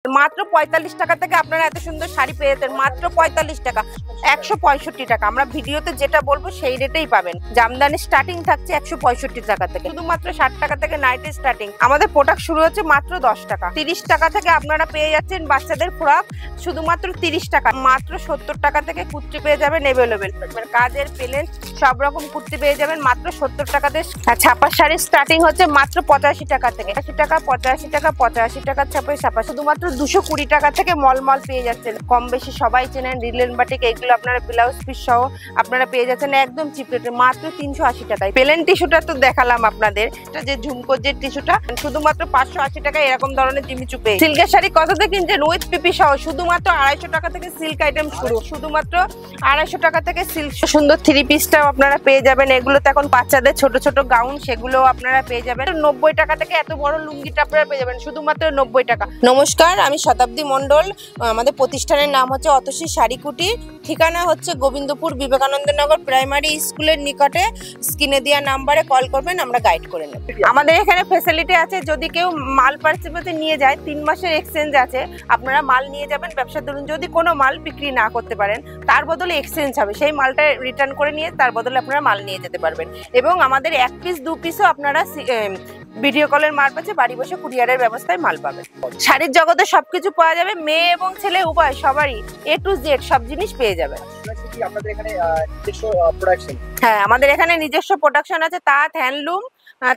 মাত্র ৪৫ টাকা থেকে আপনারা এত সুন্দর শাড়ি পেয়ে যেতেন, মাত্র ৪৫ টাকা, ১৬৫ টাকা। আমরা ভিডিওতে যেটা বলবো সেই রেটেই পাবেন। জামদানি স্টার্টিং থাকছে ১৬৫ টাকা থেকে, শুধুমাত্র ৬০ টাকা থেকে নাইটি স্টার্টিং। আমাদের প্রোডাক্ট শুরু হচ্ছে মাত্র ১০ টাকা। ৩০ টাকা থেকে আপনারা পেয়ে যাচ্ছেন বাচ্চাদের ফ্রক শুধুমাত্র ৩০ টাকা। মাত্র ৭০ টাকা থেকে কুর্তি পেয়ে যাবেন এভেলেবেল। কাজের প্লেন সব রকম কুর্তি পেয়ে যাবেন মাত্র ৭০ টাকাতে। ছাপার শাড়ি স্টার্টিং হচ্ছে মাত্র ৮৫ টাকা থেকে, ৮০ টাকা, ৮৫ টাকা, ৮৫ টাকা ছাপা শুধুমাত্র ২২০ টাকা থেকে মলমল পেয়ে যাচ্ছেন। কম বেশি সবাই চেনেন রিলেন বাটিক, এগুলো আপনারা ব্লাউজ পিস সহ আপনারা পেয়ে যাচ্ছেন একদম চিপ রেটে মাত্র ৩৮০ টাকায়। প্লেন টিস্যুটা তো দেখালাম আপনাদের, এটা যে ঝুমকোর যে টিস্যুটা শুধুমাত্র ৫৮০ টাকায় এরকম ধরনের জিমিচু পেয়ে। সিল্কের শাড়ি কততে কিনছেন উইথ পিপি সহ শুধুমাত্র ২৫০ টাকা থেকে সিল্ক আইটেম শুরু, শুধুমাত্র ২৫০ টাকা থেকে সিল্ক। সুন্দর থ্রি পিসটাও আপনারা পেয়ে যাবেন। এগুলোতে এখন বাচ্চাদের ছোট ছোট গাউন সেগুলো আপনারা পেয়ে যাবেন ৯০ টাকা থেকে। এত বড় লুঙ্গিটা আপনারা পেয়ে যাবেন শুধুমাত্র ৯০ টাকা। নমস্কার, আমি শতাব্দী মন্ডল। আমাদের প্রতিষ্ঠানের নাম হচ্ছে অতসী শাড়ি কুটির। ঠিকানা হচ্ছে গোবিন্দপুর বিবেকানন্দনগর প্রাইমারি স্কুলের নিকটে। স্ক্রিনে দেওয়া নাম্বারে কল করবেন, আমরা গাইড করে নেব। আমাদের এখানে ফ্যাসিলিটি আছে, যদি কেউ মাল পার্সেপে নিয়ে যায় ৩ মাসের এক্সচেঞ্জ আছে। আপনারা মাল নিয়ে যাবেন, ব্যবসা ধরুন যদি কোনো মাল বিক্রি না করতে পারেন তার বদলে এক্সচেঞ্জ হবে, সেই মালটা রিটার্ন করে নিয়ে তার বদলে আপনারা মাল নিয়ে যেতে পারবেন। এবং আমাদের ১ পিস ২ পিসও আপনারা ভিডিও কলের মারফতে বাড়ি বসে কুরিয়ারের ব্যবস্থায় মাল পাবেন। শাড়ির জগতে সবকিছু পাওয়া যাবে, মেয়ে এবং ছেলে উভয় সবারই A to Z সব জিনিস পেয়ে যাবেন। হ্যাঁ, আমাদের এখানে নিজস্ব প্রোডাকশন আছে। তাঁত হ্যান্ডলুম,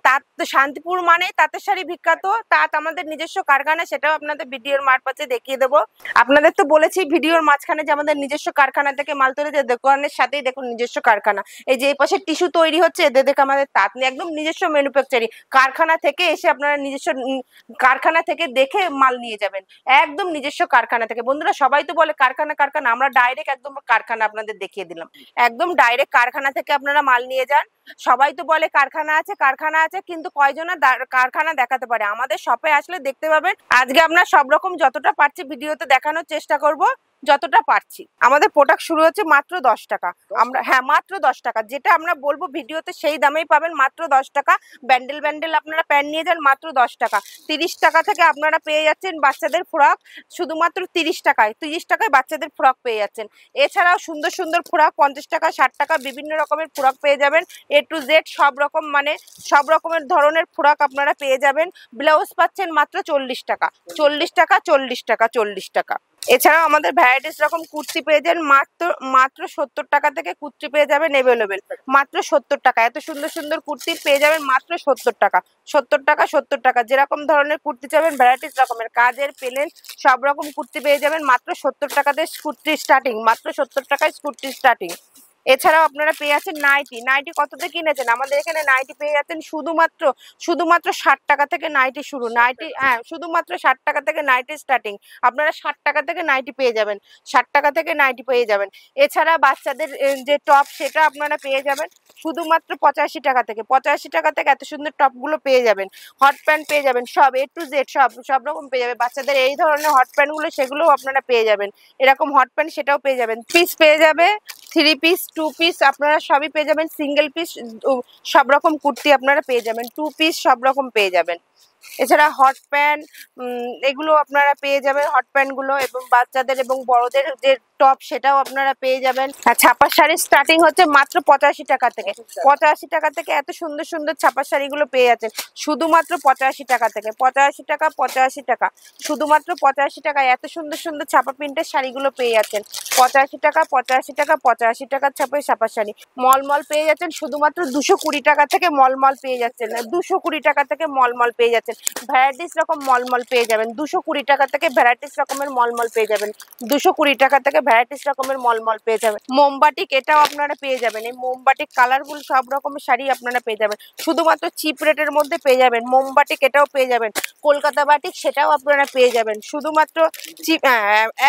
তাঁত শান্তিপুর মানে তাঁতের শাড়ি বিখ্যাত। তাঁত আমাদের নিজস্ব কারখানা, সেটাও আপনাদের ভিডিওর মারফতে দেখিয়ে দেবো। আপনাদের তো বলেছি ভিডিওর মাঝখানে যে আমাদের নিজস্ব কারখানা থেকে মাল তুলে, যে দোকানের সাথেই দেখুন নিজস্ব কারখানা। এই যে এই পাশে টিস্যু তৈরি হচ্ছে, এদের দেখে আমাদের তাঁত নিয়ে একদম নিজস্ব ম্যানুফ্যাকচারিং কারখানা থেকে এসে আপনারা নিজস্ব কারখানা থেকে দেখে মাল নিয়ে যাবেন, একদম নিজস্ব কারখানা থেকে। বন্ধুরা সবাই তো বলে কারখানা কারখানা, আমরা ডাইরেক্ট একদম কারখানা আপনাদের দেখিয়ে দিলাম। একদম ডাইরেক্ট কারখানা থেকে আপনারা মাল নিয়ে যান। সবাই তো বলে কারখানা আছে কারখানা আছে, কিন্তু কয়জনা কারখানা দেখাতে পারে? আমাদের শপে আসলে দেখতে পাবেন। আজকে আমরা সব রকম যতটা পারছি ভিডিওতে দেখানোর চেষ্টা করব, যতটা পারছি। আমাদের প্রোডাক্ট শুরু হচ্ছে মাত্র ১০ টাকা। আমরা হ্যাঁ মাত্র ১০ টাকা, যেটা আমরা বলবো ভিডিওতে সেই দামেই পাবেন মাত্র ১০ টাকা। ব্যান্ডেল ব্যান্ডেল আপনারা প্যান্ট নিয়ে যান মাত্র ১০ টাকা। ৩০ টাকা থেকে আপনারা পেয়ে যাচ্ছেন বাচ্চাদের ফ্রক শুধুমাত্র ৩০ টাকায়। ৩০ টাকায় বাচ্চাদের ফ্রক পেয়ে যাচ্ছেন। এছাড়াও সুন্দর সুন্দর ফ্রক ৫০ টাকা ৬০ টাকা বিভিন্ন রকমের ফ্রক পেয়ে যাবেন। A to Z সব রকম মানে সব রকমের ধরনের ফ্রক আপনারা পেয়ে যাবেন। ব্লাউজ পাচ্ছেন মাত্র ৪০ টাকা, ৪০ টাকা, ৪০ টাকা, ৪০ টাকা। এছাড়াও আমাদের ভ্যারাইটিস রকম কুর্তি পেয়ে যান মাত্র ৭০ টাকা থেকে কুর্তি পেয়ে যাবেন এভেলেবেল, মাত্র ৭০ টাকা। এত সুন্দর সুন্দর কুর্তি পেয়ে যাবেন মাত্র ৭০ টাকা, ৭০ টাকা, ৭০ টাকা। যেরকম ধরনের কুর্তি চাবেন ভ্যারাইটিস রকমের কাজের প্লেন সব রকম কুর্তি পেয়ে যাবেন মাত্র ৭০ টাকাতে কুর্তি স্টার্টিং, মাত্র ৭০ টাকায় কুর্তি স্টার্টিং। এছাড়াও আপনারা পেয়ে যাচ্ছেন নাইটি। নাইটি কততে কিনেছেন? আমাদের এখানে নাইটি পেয়ে যাচ্ছেন শুধুমাত্র ৬০ টাকা থেকে নাইটি শুরু। নাইটি হ্যাঁ শুধুমাত্র ৬০ টাকা থেকে নাইটি স্টার্টিং। আপনারা ৬০ টাকা থেকে নাইটি পেয়ে যাবেন, ৬০ টাকা থেকে নাইটি পেয়ে যাবেন। এছাড়া বাচ্চাদের যে টপ সেটা আপনারা পেয়ে যাবেন শুধুমাত্র ৮৫ টাকা থেকে। ৮৫ টাকা থেকে এত সুন্দর টপগুলো পেয়ে যাবেন। হট প্যান্ট পেয়ে যাবেন সব A to Z সব রকম পেয়ে যাবেন। বাচ্চাদের এই ধরনের হট প্যান্টগুলো সেগুলোও আপনারা পেয়ে যাবেন। এরকম হট প্যান্ট সেটাও পেয়ে যাবেন। পিস পেয়ে যাবে, 3 পিস 2 পিস আপনারা সবই পেয়ে যাবেন। সিঙ্গেল পিস সব রকম কুর্তি আপনারা পেয়ে যাবেন। 2 পিস সব রকম পেয়ে যাবেন। এছাড়া হট প্যান্ট এগুলো আপনারা পেয়ে যাবেন, হট প্যান্ট গুলো। এবং বাচ্চাদের এবং বড়দের যে টপ সেটাও আপনারা পেয়ে যাবেন। আর ছাপার শাড়ি স্টার্টিং হচ্ছে মাত্র ৮৫ টাকা থেকে। ৮৫ টাকা থেকে এত সুন্দর সুন্দর ছাপার শাড়িগুলো পেয়ে যাচ্ছেন শুধুমাত্র ৮৫ টাকা থেকে। ৮৫ টাকা, ৮৫ টাকা, শুধুমাত্র ৮৫ টাকায় এত সুন্দর সুন্দর ছাপা প্রিন্টের শাড়িগুলো পেয়ে যাচ্ছেন ৮৫ টাকা, ৮৫ টাকা, ৮৫ টাকার ছাপার শাড়ি। মলমল পেয়ে যাচ্ছেন শুধুমাত্র ২২০ টাকা থেকে মলমল পেয়ে যাচ্ছেন, ২২০ টাকা থেকে মলমল পেয়ে যাচ্ছেন। ভ্যারাইটিস রকম মলমল পেয়ে যাবেন ২২০ টাকা থেকে। ভ্যারাইটিস রকমের মলমল পেয়ে যাবেন ২২০ টাকা থেকে। ভ্যারাইটিস রকমের মলমল পেয়ে যাবেন। মোমবাটিক এটাও আপনারা পেয়ে যাবেন। এই মোমবাটিক কালারফুল সব রকমের শাড়ি আপনারা পেয়ে যাবেন শুধুমাত্র চিপ রেটের মধ্যে পেয়ে যাবেন। মোমবাটিক এটাও পেয়ে যাবেন। কলকাতা বাটিক সেটাও আপনারা পেয়ে যাবেন শুধুমাত্র চিপ,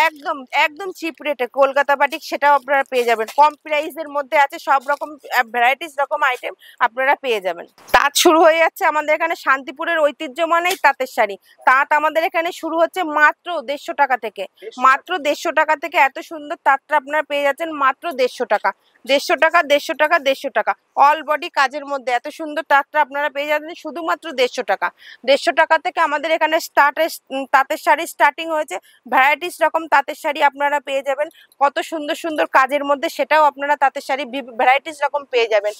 একদম একদম চিপ রেটে কলকাতা বাটিক সেটাও আপনারা পেয়ে যাবেন। কম প্রাইসের মধ্যে আছে সব রকম ভ্যারাইটিস রকম আইটেম আপনারা পেয়ে যাবেন। তাঁত শুরু হয়ে যাচ্ছে আমাদের এখানে শান্তিপুরের ঐতিহ্য মানেই তাঁতের শাড়ি। তাঁত আমাদের এখানে শুরু হচ্ছে মাত্র 150 টাকা থেকে। মাত্র 150 টাকা থেকে এত সুন্দর তাঁতটা আপনারা পেয়ে যাচ্ছেন মাত্র 150 টাকা। 150 টাকা, 150 টাকা, 150 টাকা। অল বডি কাজের মধ্যে এত সুন্দর তাঁতটা আপনারা পেয়ে যাচ্ছেন শুধুমাত্র 150 টাকা। 150 টাকা থেকে আমাদের এখানে তাঁতের শাড়ি স্টার্টিং হয়েছে। ভ্যারাইটিস রকম তাঁতের শাড়ি আপনারা পেয়ে যাবেন, কত সুন্দর সুন্দর কাজের মধ্যে, সেটাও আপনারা তাঁতের শাড়ি ভ্যারাইটিস রকম পেয়ে যাবেন।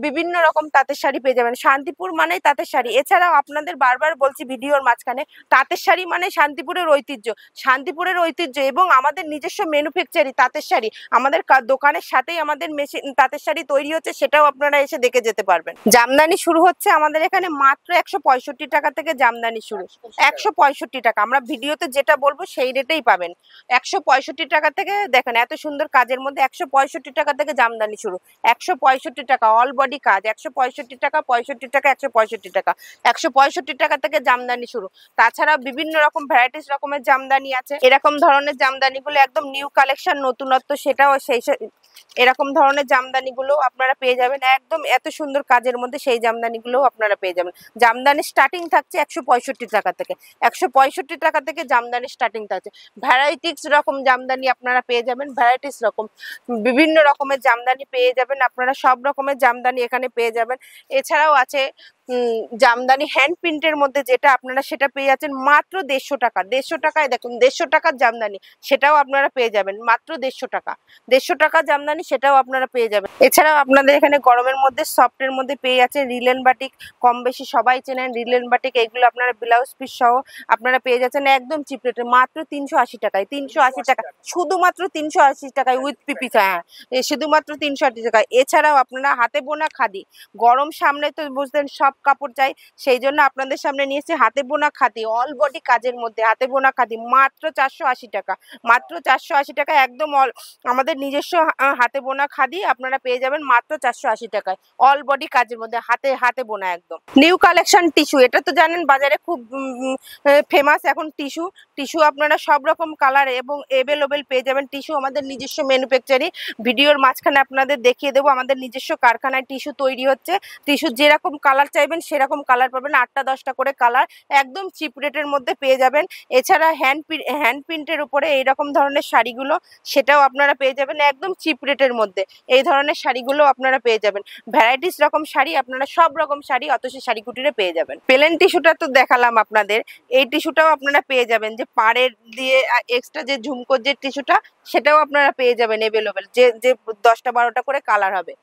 বিভিন্ন রকম তাঁতের শাড়ি পেয়ে যাবেন। শান্তিপুর মানেই তাঁতের শাড়ি। এছাড়াও আপনাদের বারবার বলছি ভিডিওর মাঝখানে, তাঁতের শাড়ি মানে শান্তিপুরের ঐতিহ্য। শান্তিপুরের ঐতিহ্য এবং আমাদের নিজস্ব ম্যানুফ্যাকচারি তাঁতের শাড়ি আমাদের দোকানের সাথেই আমাদের মেশিন তাঁতের শাড়ি তৈরি হচ্ছে, সেটাও আপনারা এসে দেখে যেতে পারবেন। জামদানি শুরু হচ্ছে আমাদের এখানে মাত্র 165 টাকা থেকে জামদানি শুরু। 165 টাকা, আমরা ভিডিওতে যেটা বলবো সেই রেটেই পাবেন। 165 টাকা থেকে দেখেন এত সুন্দর কাজের মধ্যে 165 টাকা থেকে জামদানি শুরু। 165 টাকা অল বডি কাজ। 165 টাকা, 65 টাকা, 165 টাকা। 165 টাকা থেকে জামদানি শুরু। তাছাড়া বিভিন্ন রকম ভ্যারাইটিস রকমের জামদানি আছে। এরকম ধরনের জামদানিগুলো একদম নিউ কালেকশন, নতুনত্ব, সেটাও এরকম ধরনের জামদানিগুলো আপনারা পেয়ে যাবেন একদম এত সুন্দর কাজের মধ্যে। সেই জামদানিগুলো আপনারা পেয়ে যাবেন। জামদানি স্টার্টিং থাকছে 165 টাকা থেকে। 165 টাকা থেকে জামদানি স্টার্টিং থাকছে। ভ্যারাইটিস রকম জামদানি আপনারা পেয়ে যাবেন, ভ্যারাইটিস রকম বিভিন্ন রকমের জামদানি পেয়ে যাবেন আপনারা। সব রকমের জামদানি এখানে পেয়ে যাবেন। এছাড়াও আছে জামদানি হ্যান্ড প্রিন্টের মধ্যে, যেটা আপনারা সেটা পেয়ে যাচ্ছেন মাত্র 150 টাকা। 150 টাকায় দেখুন 150 টাকার জামদানি, সেটাও আপনারা পেয়ে যাবেন মাত্র 150 টাকা। 150 টাকা জামদানি, সেটাও আপনারা পেয়ে যাবেন। এছাড়াও আপনাদের এখানে গরমের মধ্যে সফটের মধ্যে পেয়ে যাচ্ছে রিলেন বাটিক। কম বেশি সবাই চেনেন রিলেন বাটিক। এগুলো আপনারা ব্লাউজ পিস সহ আপনারা পেয়ে যাচ্ছেন একদম চিপ রেটে মাত্র 380 টাকায়। 380 টাকা, শুধুমাত্র 380 টাকায় উইথ পিপি। হ্যাঁ, শুধুমাত্র 380 টাকায়। এছাড়াও আপনারা হাতে বোনা খাদি, গরম সামনে তো বুঝলেন সব কাপড় চাই, সেই জন্য আপনাদের সামনে নিয়েছি হাতে বোনা খাদি অল বডি কাজের মধ্যে। হাতে বোনা খাদি মাত্র 480 টাকা। মাত্র 480 টাকা একদম আমাদের নিজস্ব হাতে বোনা খাদি আপনারা পেয়ে যাবেন মাত্র 480 টাকায় অল বডি কাজের মধ্যে, হাতে বোনা একদম নিউ কালেকশন টিস্যু। এটা তো জানেন বাজারে খুব ফেমাস এখন টিস্যু আপনারা সব রকম কালার এবং এভেলেবেল পেয়ে যাবেন। টিস্যু আমাদের নিজস্ব ম্যানুফ্যাকচারি, ভিডিওর মাঝখানে আপনাদের দেখিয়ে দেবো। আমাদের নিজস্ব কারখানায় টিস্যু তৈরি হচ্ছে। টিস্যু যেরকম কালার চাইবেন সেরকম কালার পাবেন, 8টা 10টা করে কালার একদম চিপ রেটের মধ্যে পেয়ে যাবেন। এছাড়া হ্যান্ড প্রিন্টের উপরে এইরকম ধরনের শাড়িগুলো, সেটাও আপনারা পেয়ে যাবেন একদম চিপ রেটের মধ্যে। এই ধরনের শাড়িগুলো আপনারা পেয়ে যাবেন। ভ্যারাইটিস রকম শাড়ি আপনারা সব রকম শাড়ি অতসী শাড়ি কুটিরে পেয়ে যাবেন। প্লেন টিস্যুটা তো দেখালাম আপনাদের, এই টিস্যুটাও আপনারা পেয়ে যাবেন যে পাড়ের দিয়ে এক্সট্রা যে ঝুমকোর যে টিস্যুটা, সেটাও আপনারা পেয়ে যাবেন এভেলেবেল। যে 10টা 12টা করে কালার হবে,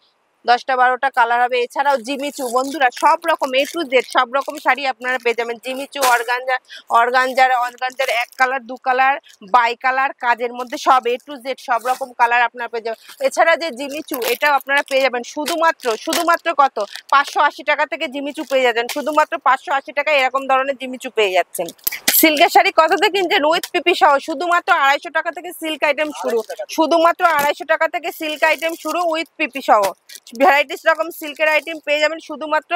10টা 12টা কালার হবে। এছাড়াও জিমিচু বন্ধুরা সব রকম A to Z সব রকম শাড়ি আপনারা পেয়ে যাবেন। জিমিচু, অর্গানজার 1 কালার 2 কালার বাই কালার কাজের মধ্যে সব A to Z সব রকম কালার আপনারা পেয়ে যাবেন। এছাড়া যে জিমিচু, এটাও আপনারা পেয়ে যাবেন শুধুমাত্র কত 580 টাকা থেকে জিমিচু পেয়ে যাচ্ছেন। শুধুমাত্র 580 টাকা এরকম ধরনের জিমিচু পেয়ে যাচ্ছেন। সিল্কের শাড়ি কততে কিনছেন উইথ পিপি সহ? শুধুমাত্র 250 টাকা থেকে সিল্ক আইটেম শুরু। শুধুমাত্র 250 টাকা থেকে সিল্ক আইটেম শুরু উইথ পিপি সহ। ভ্যারাইটিস রকম সিল্কের আইটেম পেয়ে যাবেন শুধুমাত্র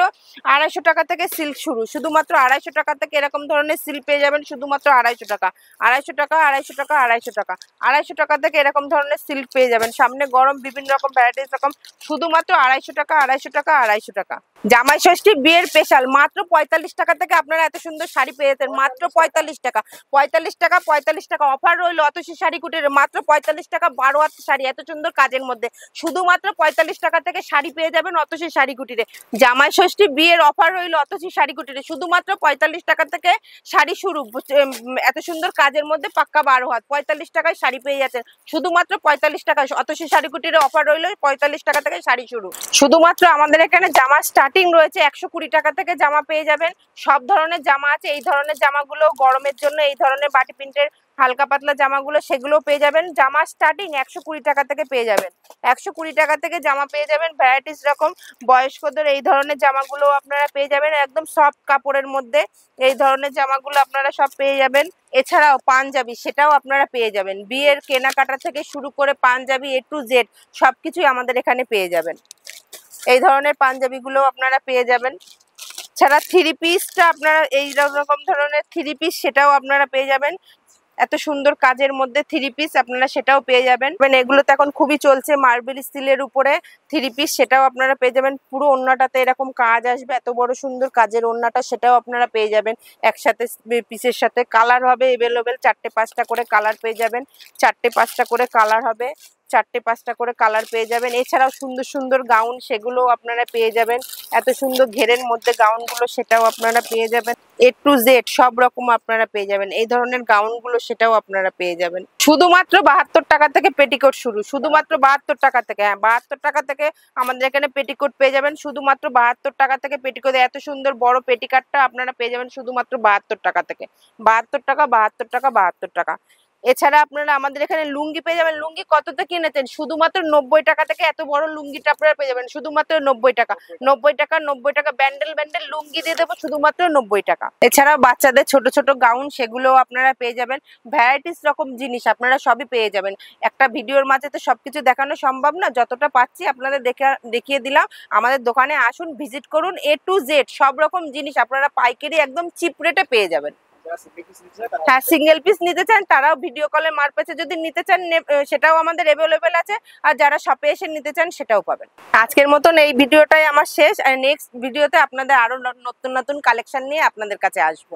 250 টাকা থেকে সিল্ক শুরু। শুধুমাত্র 250 টাকা থেকে এরকম ধরনের সিল্ক পেয়ে যাবেন শুধুমাত্র 250 টাকা। 250 টাকা, 250 টাকা, 250 টাকা। 250 টাকা থেকে এরকম ধরনের সিল্ক পেয়ে যাবেন। সামনে গরম, বিভিন্ন রকম ভ্যারাইটিস রকম, শুধুমাত্র 250 টাকা, 250 টাকা, 250 টাকা। জামাই ষষ্ঠী বিয়ের স্পেশাল মাত্র 45 টাকা থেকে আপনারা এত সুন্দর শাড়ি পেয়ে যাচ্ছেন মাত্র 45 টাকা। 45 টাকা, 45 টাকা অফার রইল অতসী শাড়ি কুটিরে মাত্র 45 টাকা। 12 হাত শাড়ি এত সুন্দর কাজের মধ্যে শুধুমাত্র 45 টাকা থেকে শাড়ি পেয়ে যাবেন অতসী শাড়ি কুটিরে। জামাই ষষ্ঠী বিয়ের অফার রইল অতসী শাড়ি কুটিরে শুধুমাত্র 45 টাকা থেকে শাড়ি শুরু। এত সুন্দর কাজের মধ্যে পাক্কা 12 হাত 45 টাকায় শাড়ি পেয়ে যাচ্ছেন শুধুমাত্র 45 টাকা। অতসী শাড়ি কুটিরে অফার রইল 45 টাকা থেকে শাড়ি শুরু। শুধুমাত্র আমাদের এখানে জামা স্টার্টিং রয়েছে 120 টাকা থেকে জামা পেয়ে যাবেন। সব ধরনের জামা আছে। এই ধরনের জামাগুলো গরমের জন্য, এই ধরনের বাটি প্রিন্টের হালকা পাতলা জামাগুলো সেগুলো পেয়ে যাবেন। জামা স্টার্টিং 120 টাকা থেকে পেয়ে যাবেন। 120 টাকা থেকে জামা পেয়ে যাবেন। ভ্যারাইটিস রকম বয়স্কদের এই ধরনের জামাগুলো আপনারা পেয়ে যাবেন একদম সফট কাপড়ের মধ্যে। এই ধরনের জামাগুলো আপনারা সব পেয়ে যাবেন। এছাড়াও পাঞ্জাবি, সেটাও আপনারা পেয়ে যাবেন। বিয়ের কেনাকাটা থেকে শুরু করে পাঞ্জাবি A to Z সবকিছুই আমাদের এখানে পেয়ে যাবেন। এই ধরনের পাঞ্জাবিগুলো আপনারা পেয়ে যাবেন। ছাড়া 3 পিসটা আপনারা এই রকম ধরনের 3 পিস, সেটাও আপনারা পেয়ে যাবেন। এত সুন্দর কাজের মধ্যে 3 পিস আপনারা সেটাও পেয়ে যাবেন। এগুলো তো এখন খুবই চলছে মার্বেল স্টিলের উপরে 3 পিস, সেটাও আপনারা পেয়ে যাবেন। পুরো ওড়নাটাতে এরকম কাজ আসবে, এত বড় সুন্দর কাজের ওড়নাটা, সেটাও আপনারা পেয়ে যাবেন একসাথে পিসের সাথে। কালার হবে এভেলেবেল, 4টে 5টা করে কালার পেয়ে যাবেন, 4টে 5টা করে কালার হবে, 4টে 5টা করে কালার পেয়ে যাবেন। এছাড়াও সুন্দর সুন্দর গাউন, সেগুলো আপনারা পেয়ে যাবেন। এত সুন্দর ঘেরের মধ্যে গাউনগুলো, সেটাও আপনারা পেয়ে যাবেন। A to Z সব রকম আপনারা পেয়ে যাবেন। এই ধরনের গাউনগুলো সেটাও আপনারা পেয়ে যাবেন। শুধুমাত্র 72 টাকা থেকে পেটিকোট শুরু, শুধুমাত্র 72 টাকা থেকে। হ্যাঁ, 72 টাকা থেকে আমাদের এখানে পেটিকোট পেয়ে যাবেন। শুধুমাত্র 72 টাকা থেকে পেটিকোট, এত সুন্দর বড় পেটিকাটটা আপনারা পেয়ে যাবেন শুধুমাত্র 72 টাকা থেকে। 72 টাকা, 72 টাকা, 72 টাকা। এছাড়া আপনারা আমাদের এখানে লুঙ্গি পেয়ে যাবেন। লুঙ্গি কততে কিনেছেন? শুধুমাত্র 90 টাকা থেকে এত বড় লুঙ্গিটা আপনারা পেয়ে যাবেন শুধুমাত্র 90 টাকা। 90 টাকা, 90 টাকা ব্যান্ডেল ব্যান্ডেল লুঙ্গি দিয়ে দেবো শুধুমাত্র 90 টাকা। এছাড়াও বাচ্চাদের ছোট ছোট গাউন, সেগুলোও আপনারা পেয়ে যাবেন। ভ্যারাইটিস রকম জিনিস আপনারা সবই পেয়ে যাবেন। একটা ভিডিওর মাঝে তো সবকিছু দেখানো সম্ভব না, যতটা পাচ্ছি আপনাদের দেখিয়ে দিলাম। আমাদের দোকানে আসুন, ভিজিট করুন। A to Z সব রকম জিনিস আপনারা পাইকারি একদম চিপ রেটে পেয়ে যাবেন। হ্যাঁ, সিঙ্গেল পিস নিতে চান তারাও ভিডিও কলের মারফতে যদি নিতে চান সেটাও আমাদের অ্যাভেলেবেল আছে, আর যারা শপে এসে নিতে চান সেটাও পাবেন। আজকের মতন এই ভিডিওটাই আমার শেষ, আর নেক্সট ভিডিওতে আপনাদের আরো নতুন নতুন কালেকশন নিয়ে আপনাদের কাছে আসবো।